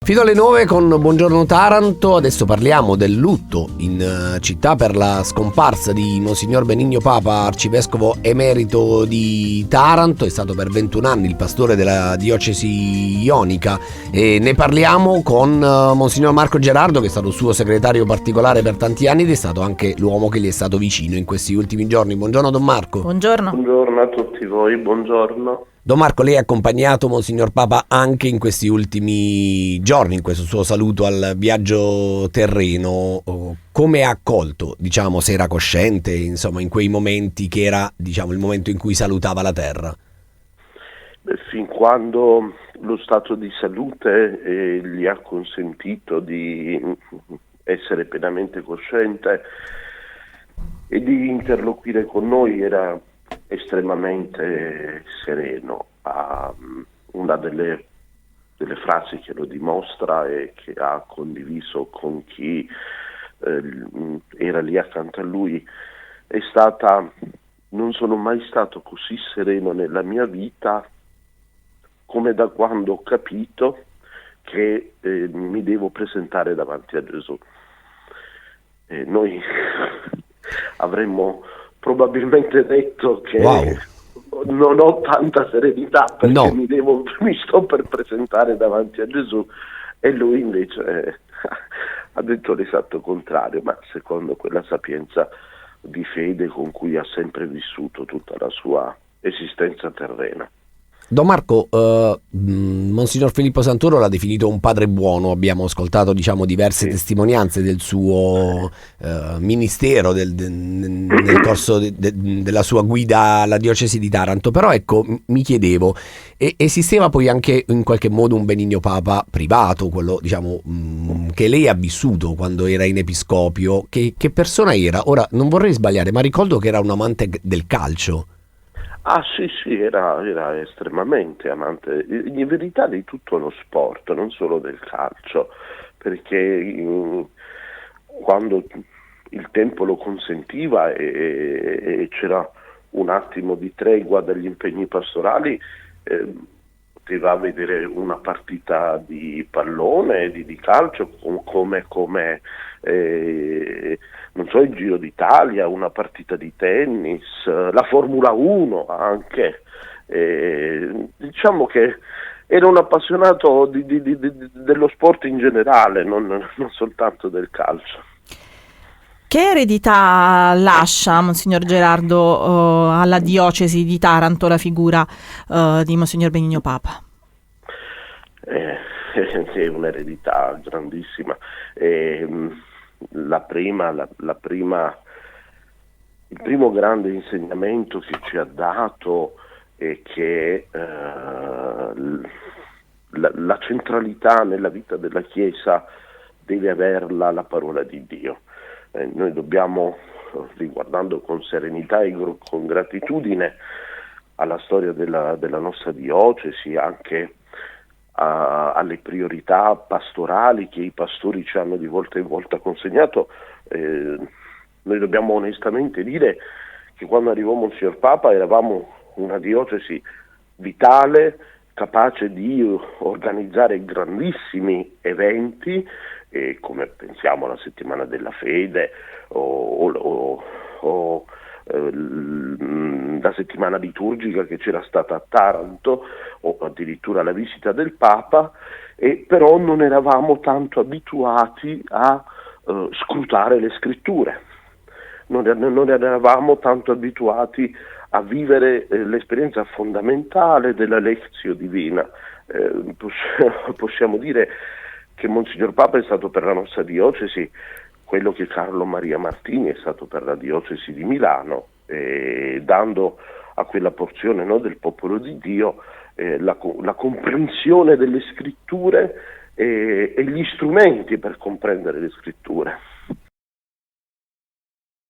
Fino alle 9 con Buongiorno Taranto. Adesso parliamo del lutto in città per la scomparsa di Monsignor Benigno Papa, arcivescovo emerito di Taranto. È stato per 21 anni il pastore della diocesi ionica e ne parliamo con Monsignor Marco Gerardo, che è stato suo segretario particolare per tanti anni ed è stato anche l'uomo che gli è stato vicino in questi ultimi giorni. Buongiorno Don Marco. Buongiorno. Buongiorno a tutti voi, buongiorno. Don Marco, lei ha accompagnato Monsignor Papa anche in questi ultimi giorni, in questo suo saluto al viaggio terreno. Come ha accolto, se era cosciente, insomma, in quei momenti che era, il momento in cui salutava la terra? Fin quando lo stato di salute gli ha consentito di essere pienamente cosciente e di interloquire con noi, era estremamente sereno. Una delle frasi che lo dimostra e che ha condiviso con chi era lì accanto a lui è stata: non sono mai stato così sereno nella mia vita come da quando ho capito che mi devo presentare davanti a Gesù. Noi avremmo probabilmente detto che non ho tanta serenità perché mi sto per presentare davanti a Gesù, e lui invece ha detto l'esatto contrario, ma secondo quella sapienza di fede con cui ha sempre vissuto tutta la sua esistenza terrena. Don Marco, Monsignor Filippo Santoro l'ha definito un padre buono. Abbiamo ascoltato diverse testimonianze del suo ministero nel corso della sua guida alla diocesi di Taranto, però ecco, mi chiedevo, esisteva poi anche in qualche modo un Benigno Papa privato, quello che lei ha vissuto quando era in episcopio? Che persona era? Ora non vorrei sbagliare, ma ricordo che era un amante del calcio. Sì, era estremamente amante, in verità, di tutto lo sport, non solo del calcio, perché quando il tempo lo consentiva e c'era un attimo di tregua dagli impegni pastorali, poteva vedere una partita di pallone, di calcio, come non so, il Giro d'Italia, una partita di tennis, la Formula 1 anche. Diciamo che era un appassionato dello sport in generale, non soltanto del calcio. Che eredità lascia Monsignor Gerardo alla diocesi di Taranto la figura di Monsignor Benigno Papa? È un'eredità grandissima. Il primo grande insegnamento che ci ha dato è che la centralità nella vita della Chiesa deve averla la parola di Dio. Noi dobbiamo, riguardando con serenità e con gratitudine alla storia della nostra diocesi, anche alle priorità pastorali che i pastori ci hanno di volta in volta consegnato, noi dobbiamo onestamente dire che quando arrivò Monsignor Papa eravamo una diocesi vitale, capace di organizzare grandissimi eventi, come pensiamo alla Settimana della Fede o la settimana liturgica che c'era stata a Taranto, o addirittura la visita del Papa, e però non eravamo tanto abituati a scrutare le scritture, non eravamo tanto abituati a vivere l'esperienza fondamentale della Lectio Divina. Possiamo dire che Monsignor Papa è stato per la nostra diocesi quello che Carlo Maria Martini è stato per la diocesi di Milano, dando a quella porzione del popolo di Dio la comprensione delle scritture e gli strumenti per comprendere le scritture.